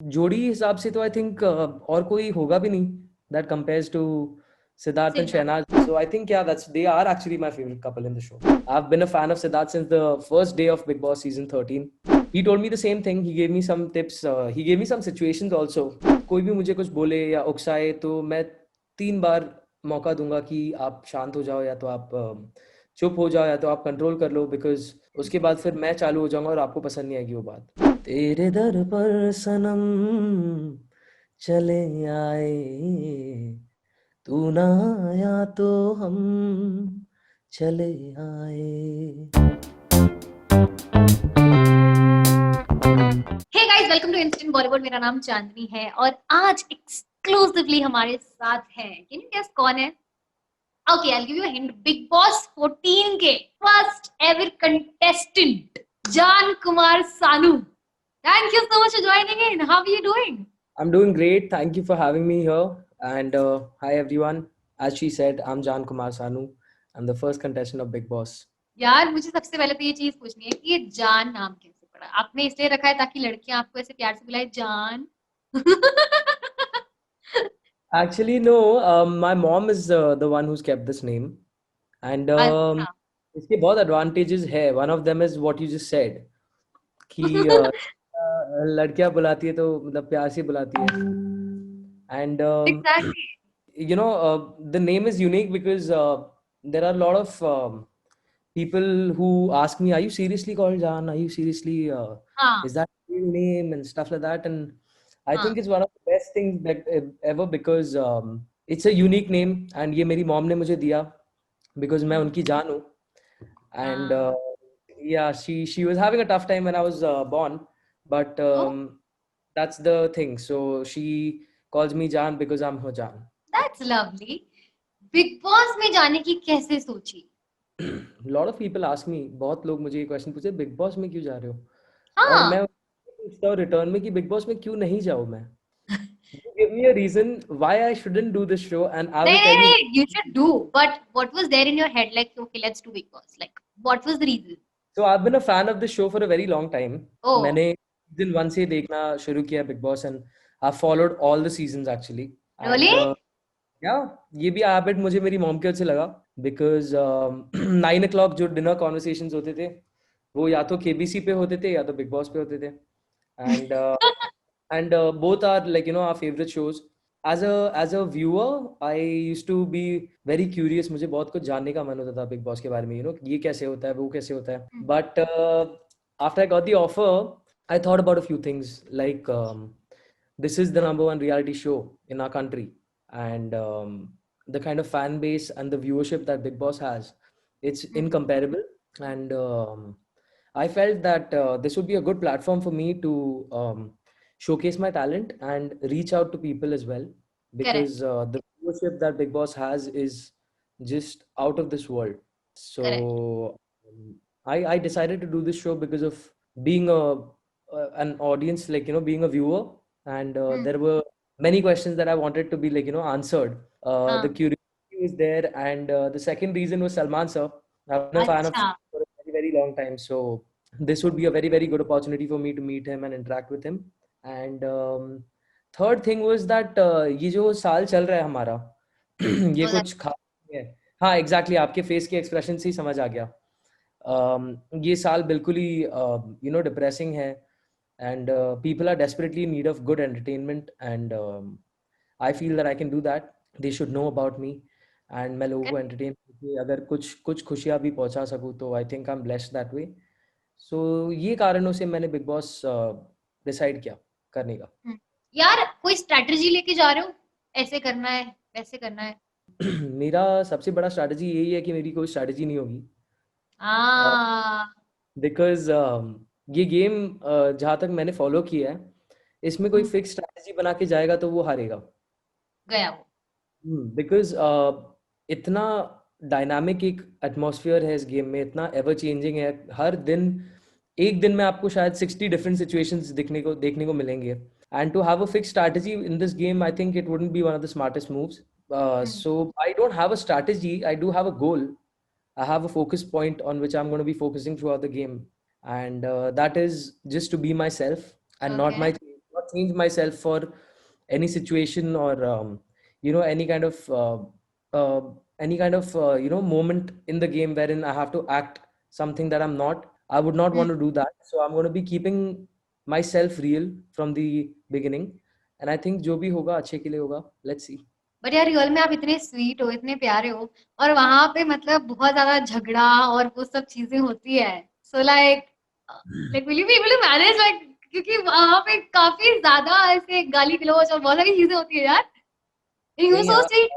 जोड़ी हिसाब से तो आई थिंक और कोई होगा भी नहीं that compares to Siddharth and Siddharth. Shahnaz. So I think yeah, they are actually my favorite couple in the show. I've been a fan of Siddharth since the first day of Big Boss season 13. He told me the same thing. He gave me some tips. He gave me some situations also. कोई भी मुझे कुछ बोले या उकसाए तो मैं 3 बार मौका दूंगा कि आप शांत हो जाओ या तो आप चुप हो जाओ या तो आप कंट्रोल कर लो बिकॉज उसके बाद फिर मैं चालू हो जाऊंगा और आपको पसंद नहीं आएगी वो बात। तेरे दर पर सनम चले आए, तू ना आया तो हम चले आए। Hey guys, welcome to instant Bollywood. मेरा नाम चांदनी है और आज एक्सक्लूसिवली हमारे साथ है, कैन यू गेस कौन है? Okay, I will give you a hint. Bigg Boss 14 के first ever contestant Jaan Kumar Sanu. Thank you so much for joining in. How are you doing? I'm doing great. Thank you for having me here. And hi everyone. As she said, I'm Jan Kumar Sanu. I'm the first contestant of Big Boss. यार, मुझे सबसे पहले तो ये चीज पूछनी है कि ये जान नाम कैसे पड़ा? आपने इसलिए रखा है ताकि लड़कियां आपको ऐसे प्यार से बुलाए जान? Actually, no. My mom is the one who's kept this name, and अच्छा। इसके बहुत advantages है. One of them is what you just said कि लड़कियां बुलाती है तो मतलब प्यार से बुलाती है. And exactly. the name is unique because there are a lot of people who ask me, "Are you seriously called Jan? Are you seriously? हाँ Is that your real name and stuff like that?" And I हाँ think it's one of the best things that ever because it's a unique name and ये मेरी mom ने मुझे दिया because मैं उनकी जान हूँ. And हाँ। yeah, she was having a tough time when I was born, but Oh, that's the thing. So she calls me Jan because I'm her Jan. That's lovely. Bigg Boss में जाने की कैसे सोची? Lot of people ask me, बहुत लोग मुझे ये question पूछे बिग बॉस में क्यों जा रहे हो और हाँ। मैं पूछता हूँ रिटर्न में कि बिग बॉस में क्यों नहीं जाऊँ मैं. You give me a reason why I shouldn't do this show and I नहीं will नहीं tell you. नहीं, you should do, but what was there in your head like, okay, let's do Big Boss, like what was the reason? So I've been a fan of this show for a very long time. Oh, मैंने season 1 से देखना शुरू किया big boss and I followed all the seasons actually. really? And या ये भी habit मुझे मेरी मॉम के वजह से लगा बिकॉज 9 o'clock जो डिनर कॉन्वर्सेशंस होते थे वो या तो केबीसी पे होते थे या तो बिग बॉस पे होते थे. And both are like our favorite shows. As a viewer I used to be very curious. मुझे बहुत कुछ जानने का मन होता था बिग बॉस के बारे में, ये कैसे होता है वो कैसे होता है. But after I got the offer I thought about a few things like this is the number one reality show in our country, and the kind of fan base and the viewership that Big Boss has, it's incomparable. And I felt that this would be a good platform for me to showcase my talent and reach out to people as well, Correct, because the viewership that Big Boss has is just out of this world. correct. So I decided to do this show because of being an audience, like being a viewer, and Hmm. there were many questions that I wanted to be like answered. The हाँ। curiosity was there, and the second reason was Salman sir. I've been a fan of अच्छा। for a very long time, so this would be a very good opportunity for me to meet him and interact with him. And third thing was that ये जो साल चल रहा है हमारा ये तो कुछ खास नहीं है. हाँ एग्जैक्टली आपके फेस के एक्सप्रेशन से ही समझ आ गया. ये साल बिल्कुल ही डिप्रेसिंग है and people are desperately in need of good entertainment, and I feel that I can do that. They should know about me and मैं लोगों को entertain करके अगर कुछ कुछ खुशियाँ भी पहुंचा सकूँ तो I think I'm blessed that way. So ये कारणों से मैंने बिग बॉस डिसाइड किया करने का. यार, कोई स्ट्रेटजी लेके जा रहे हो? ऐसे करना है, वैसे करना है? मेरा सबसे बड़ा स्ट्रैटेजी यही है कि मेरी कोई स्ट्रैटेजी नहीं होगी. हाँ। बिकॉज ये गेम जहाँ तक मैंने फॉलो किया है इसमें कोई हम्म, फिक्स स्ट्रैटेजी बना के जाएगा तो वो हारेगा. गया वो। बिकॉज इतना डायनामिक एक एटमॉस्फेयर है इस गेम में, इतना एवर चेंजिंग है. हर दिन एक दिन में आपको शायद 60 डिफरेंट सिचुएशंस देखने को मिलेंगे. And to have a fix strategy in this game I think it wouldn't be one of the smartest moves. Hmm, So I don't have a strategy, I do have a goal. I have a focus point on which I'm going to be focusing throughout the game, and that is just to be myself and not okay. change myself for any situation or you know, uh, any kind of you know, moment in the game wherein I have to act something that I'm not. I would not want to do that. So I'm going to be keeping myself real from the beginning. And I think जो भी होगा अच्छे के लिए होगा. Let's see. But यार real में आप इतने स्वीट हो, इतने प्यारे हो, और वहां पे मतलब बहुत ज्यादा झगड़ा और वो सब चीजें होती है, so like will you be able to manage, like क्योंकि वहां पे काफी ज्यादा ऐसे गाली गलौज और बहुत सारी चीजें होती है यार, यू नहीं सो यार, sweet.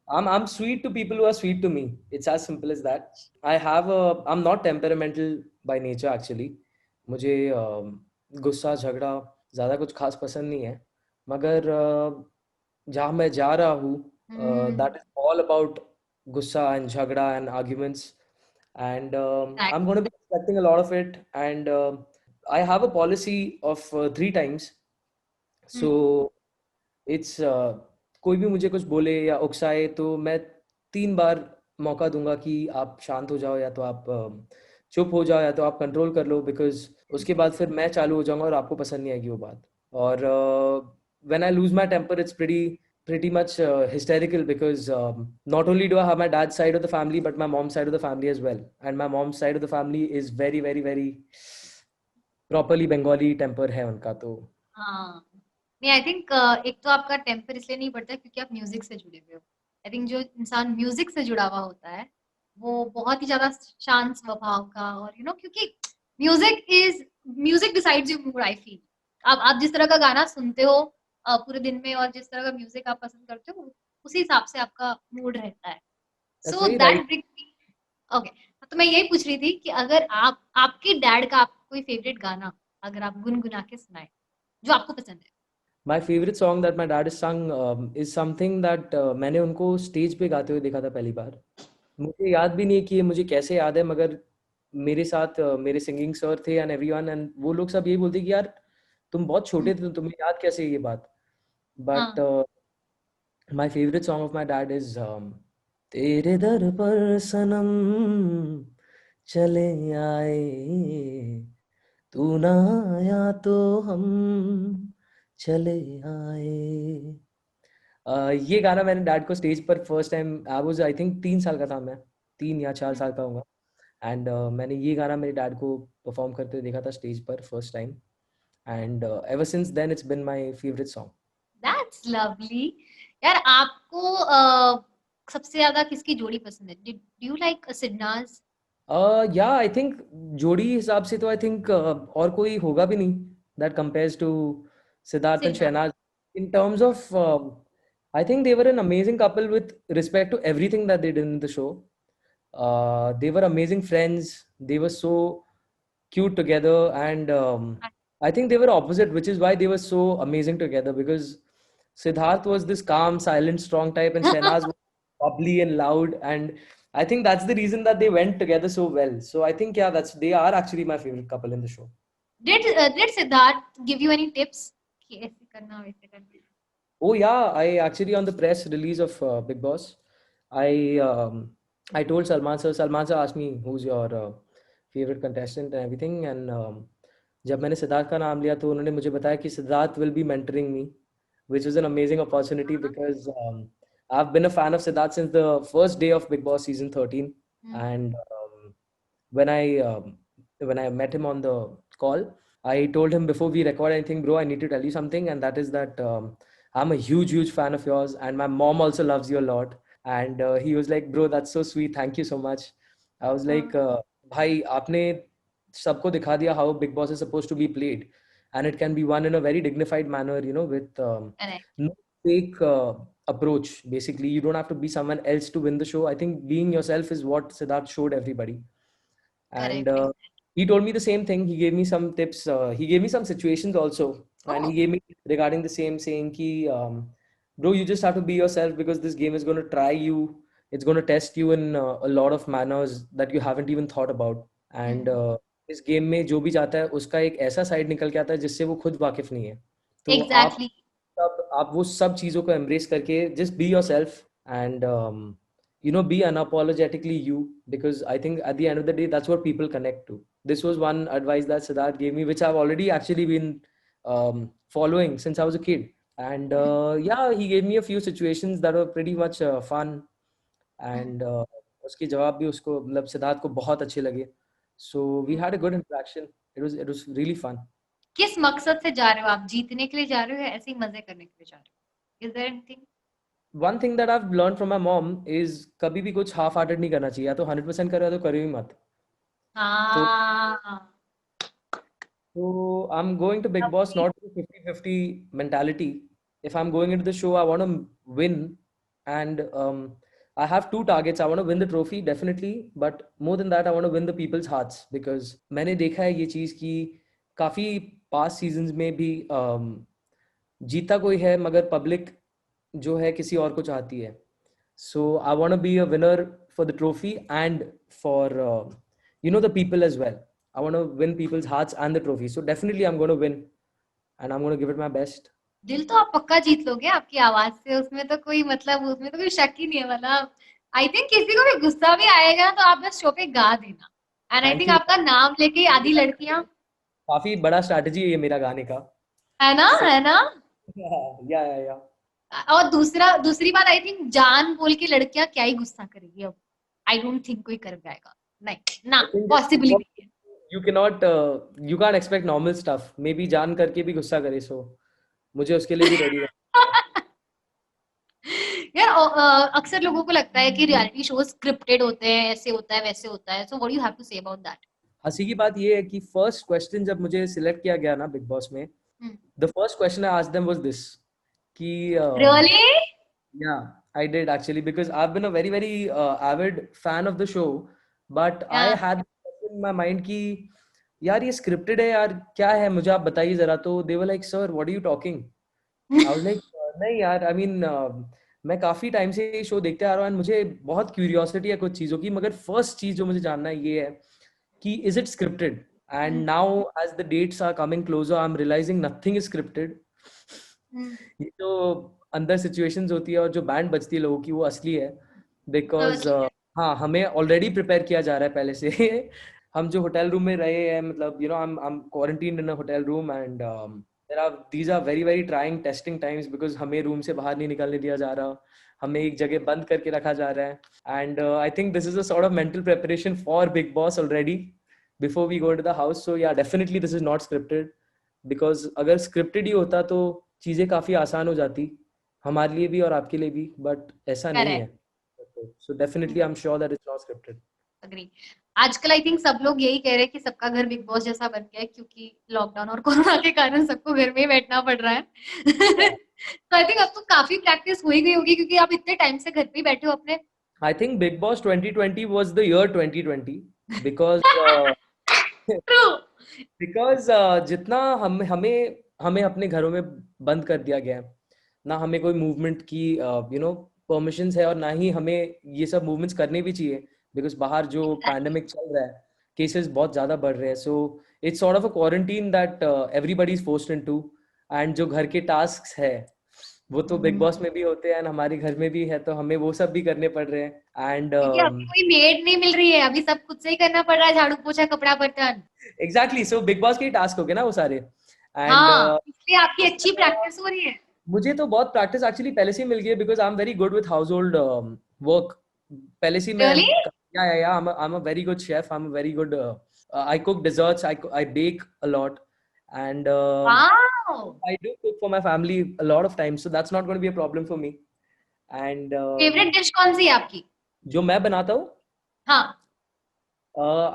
I'm sweet to people who are sweet to me. It's as simple as that. I'm not temperamental by nature actually. मुझे गुस्सा झगड़ा ज़्यादा कुछ खास पसंद नहीं है, मगर जहाँ मैं जा रहा हूँ that is all about गुस्सा and झगड़ा and arguments, and I'm going to be expecting a lot of it, and I have a policy of 3 times. So it's कोई भी मुझे कुछ बोले या उकसाए तो मैं 3 बार मौका दूंगा कि आप शांत हो जाओ, या तो आप चुप हो जाओ, या तो आप कंट्रोल कर लो, बिकॉज उसके बाद फिर मैं चालू हो जाऊंगा और आपको पसंद नहीं आएगी वो बात. और when I lose my temper it's pretty much hysterical, because not only do I have my dad's side of the family but my mom's side of the family as well, and my mom's side of the family is very very very properly Bengali temper है उनका. तो हाँ, नहीं I think एक तो आपका temper इसलिए नहीं बढ़ता क्योंकि आप म्यूजिक से जुड़े हुए हो। आई थिंक जो इंसान म्यूजिक से जुड़ा हुआ होता है वो बहुत ही ज्यादा शांत स्वभाव का, और यू नो क्योंकि music decides your mood, I feel. आप जिस तरह का गाना सुनते हो पूरे दिन में, और जिस तरह का म्यूजिक आप पसंद करते हो, उसी हिसाब से आपका मूड रहता है। that's so very that right. Brings me, okay, तो मैं यही पूछ रही थी कि अगर आपके डैड का आपको कोई फेवरेट गाना अगर आप गुनगुना के सुनाए जो आपको पसंद है। My favorite song that my dad has sung is something that मैंने उनको स्टेज पे गाते हुए देखा था पहली बार. मुझे याद भी नहीं है कि ये मुझे कैसे याद है, मगर मेरे साथ मेरे सिंगिंग सर थे एंड एवरीवन, एंड वो लोग सब यही बोलते कि यार तुम बहुत छोटे थे तो तुम्हें याद कैसे है ये बात. बट हाँ, my favourite song of my dad is तेरे दर पर सनम चले आए, तू ना आया तो हम चले आए. ये गाना मैंने डैड को स्टेज पर first time, I was I think 3 साल का था मैं, 3 या 4 साल का होगा, एंड मैंने ये गाना मेरे डैड को परफॉर्म करते हुए देखा था स्टेज पर first time, and ever since then it's been my favourite song. That's lovely. यार आपको सबसे ज्यादा किसकी जोड़ी पसंद है? Do you like Sidnaaz? या आई थिंक जोड़ी हिसाब से तो आई थिंक और कोई होगा भी नहीं that compares to Siddharth and Sidnaaz, Shehnaaz in terms of I think they were an amazing couple with respect to everything that they did in the show. They were amazing friends. They were so cute together, and I think they were opposite, which is why they were so amazing together, because Siddharth was this calm, silent, strong type, and Shehnaz was bubbly and loud, and I think that's the reason that they went together so well. So I think yeah, they are actually my favorite couple in the show. Did Siddharth give you any tips कि ऐसे करना वैसे करना? Oh yeah, I actually on the press release of Big Boss, I told Salman sir. Salman sir asked me who's your favorite contestant and everything, and जब मैंने सिद्धार्थ का नाम लिया तो उन्होंने मुझे बताया कि Siddharth will be mentoring me, which was an amazing opportunity because I've been a fan of Siddharth since the first day of Big Boss season 13, and when I met him on the call, I told him before we record anything, bro, I need to tell you something, and that is that I'm a huge fan of yours, and my mom also loves you a lot. And he was like, bro, that's so sweet. Thank you so much. I was like, भाई आपने सबको दिखा दिया how Big Boss is supposed to be played, and it can be won in a very dignified manner, you know, with no fake approach. Basically, you don't have to be someone else to win the show. I think being yourself is what Siddharth showed everybody. And correct. he told me the same thing. He gave me some tips. He gave me some situations also, and he gave me regarding the same, saying ki, bro, you just have to be yourself because this game is going to try you. It's going to test you in a lot of manners that you haven't even thought about. And इस game में जो भी जाता है उसका एक ऐसा side निकल के आता है जिससे वो खुद वाकिफ नहीं है. तो एग्जैक्टली। आप वो सब चीज़ों को embrace करके just be yourself, and you know, be unapologetically you, because I think at the end of the day that's what people connect to. This was one advice that Siddharth gave me, which I've already actually been following since I was a kid. And yeah, he gave me a few situations that were pretty much fun. And उसके जवाब भी उसको मतलब सिद्धार्थ को बहुत अच्छे लगे. So we had a good interaction. It was really fun. किस मकसद से जा रहे हो आप? जीतने के लिए जा रहे हो या ऐसे ही मजे करने के लिए जा रहे हो? Is there anything? One thing that I've learned from my mom is कभी भी कुछ half hearted नहीं करना चाहिए. या तो 100% करो या तो करो ही मत. तो हाँ, So I'm going to Big Boss not with a 50-50 mentality. If I'm going into the show, I want to win. And I have two targets. I want to win the trophy, definitely. But more than that, I want to win the people's hearts. Because मैंने देखा है ये चीज़ कि काफ़ी past seasons में भी जीता कोई है मगर public जो है किसी और को चाहती है. So I want to be a winner for the trophy and for the people as well. I want to win people's hearts and the trophy. So definitely I'm going to win and I'm going to give it my best. दिल तो आप पक्का जीत लोगे आपकी आवाज से, उसमें तो कोई मतलब उसमें तो कोई शक ही नहीं है. मतलब आई थिंक किसी को भी गुस्सा भी आएगा तो आप बस शो पे गा देना. And I Thank think you. आपका नाम लेके आधी लड़कियां, काफी बड़ा स्ट्रैटेजी है ये मेरा गाने का. है ना, So है ना. yeah. और दूसरी बात, आई थिंक जान बोल के लड़कियां क्या ही गुस्सा करेगी अब. आई डोंट थिंक कोई कर पाएगा. नहीं ना, I think पॉसिबिलिटी है. you can't expect normal stuff. Maybe जान करके भी गुस्सा करे. So मुझे उसके लिए भी रेडी है. यार अक्सर लोगों को लगता है कि रियलिटी शो स्क्रिप्टेड होते हैं, ऐसे होता है वैसे होता है. So what do you have to say about that? हंसी की बात ये है कि फर्स्ट क्वेश्चन जब मुझे सिलेक्ट किया गया ना बिग बॉस में, the first question I asked them was this कि really? yeah, I did actually because I've been a very, very avid fan of the show, but I या had this question in my mind कि यार ये scripted है यार, क्या है मुझे आप बताइए जरा. तो they were like, sir, what are you talking? I was like, नहीं यार, I mean मैं काफी टाइम से ये शो देखते आ रहा हूँ and मुझे बहुत क्यूरियोसिटी है कुछ चीजों की, मगर फर्स्ट चीज जो मुझे जानना है ये है कि is it scripted? And now as the dates are coming closer, I'm realizing nothing is scripted. ये जो अंदर सिचुएशंस होती है और जो बैंड बजती है लोगों की वो असली है. बिकॉज हाँ, हमें ऑलरेडी प्रिपेयर किया जा रहा है पहले से. हम जो होटल रूम में रहे हैं, मतलब I am quarantined in a hotel room and these are very very trying testing times because हमें रूम से बाहर नहीं निकलने दिया जा रहा, हमें एक जगह बंद करके रखा जा रहा है. And I think this is a sort of mental preparation for Bigg Boss already before we go to the house. So yeah definitely this is not scripted, because अगर स्क्रिप्टेड ही होता तो चीजें काफी आसान हो जाती हमारे लिए भी और आपके लिए भी, बट ऐसा नहीं है. So definitely I am sure that it's not scripted. Agree. आजकल आई थिंक सब लोग यही कह रहे हैं कि सबका घर बिग बॉस जैसा बन गया है, क्योंकि लॉकडाउन और कोरोना के कारण सबको घर में ही बैठना पड़ रहा है. तो आई थिंक अब तो काफी प्रैक्टिस हो ही गई होगी क्योंकि आप इतने टाइम से घर पे ही बैठे हो अपने. I think Big Boss 2020 was the year 2020 because true. because जितना हमें अपने घरों में बंद कर दिया गया है, ना हमें कोई मूवमेंट की परमिशंस है और ना ही हमें ये सब मूवमेंट्स करने भी चाहिए बिकॉज बाहर जो पैंडेमिक चल रहा है, केसेस बहुत ज्यादा बढ़ रहे हैं. So it's sort of a quarantine that everybody is forced into. And जो घर के टास्क है वो तो बिग बॉस में भी होते हैं एंड हमारे घर में भी है, तो हमें वो सब भी करने पड़ रहे हैं. एंड क्योंकि अभी कोई मेड नहीं मिल रही है, अभी सब खुद से ही करना पड़ रहा है, झाड़ू पोछा कपड़ा बर्तन. एग्जैक्टली, सो बिग बॉस के टास्क हो गए ना वो सारे. एंड हाँ, इसलिए आपकी अच्छी प्रैक्टिस हो रही है. मुझे तो बहुत प्रैक्टिस एक्चुअली पहले से ही मिल गई है because I am very good with house hold work. पहले से ही मैं really? I'm a very good chef. I'm a very good I cook desserts. I bake a lot and wow. I do cook for my family a lot of times, so that's not going to be a problem for me. And favourite dish कौन सी है आपकी? जो मैं बनाता हूँ, हाँ.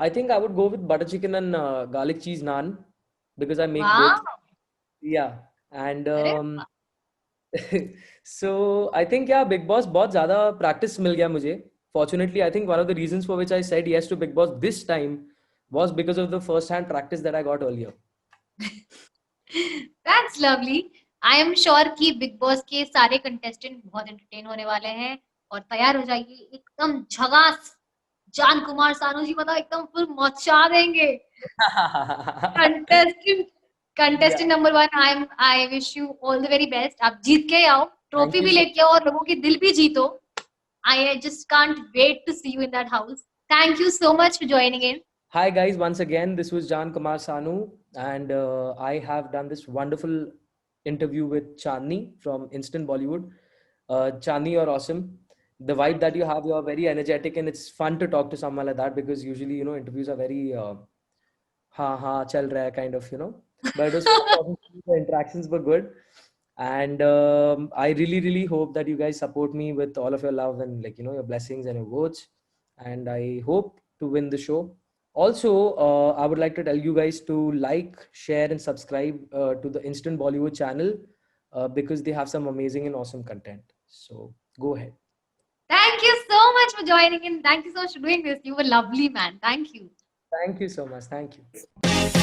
I think I would go with butter chicken and garlic cheese naan because I make वाह. both. Yeah, and अरे so I think yeah, Big Boss बहुत ज़्यादा practice मिल गया मुझे. Fortunately, I think one of the reasons for which I said yes to Big Boss this time was because of the first-hand practice that I got earlier. That's lovely. I am sure कि big boss के सारे contestant बहुत entertain होने वाले हैं और तैयार हो जाइए एकदम झकास. जान कुमार सानू जी मतलब एकदम फुल मचा देंगे. Contestant contestant Yeah, number 1, I wish you all the very best. आप जीत के आओ, thank ट्रॉफी you भी so लेके आओ और लोगों के दिल भी जीतो. I just can't wait to see you in that house. Thank you so much for joining in. Hi guys, once again, this was Jan Kumar Sanu. and I have done this wonderful interview with Chandni from Instant Bollywood. Chandni, you're awesome. The vibe that you have, you're very energetic, and it's fun to talk to someone like that because usually, interviews are very ha chal raha hai kind of, But it was fun talking to you. The interactions were good, and I really, really hope that you guys support me with all of your love and your blessings and your votes, and I hope to win the show. Also, I would like to tell you guys to like, share, and subscribe to the Instant Bollywood channel because they have some amazing and awesome content. So go ahead. Thank you so much for joining in. Thank you so much for doing this. You were lovely, man. Thank you. Thank you so much. Thank you.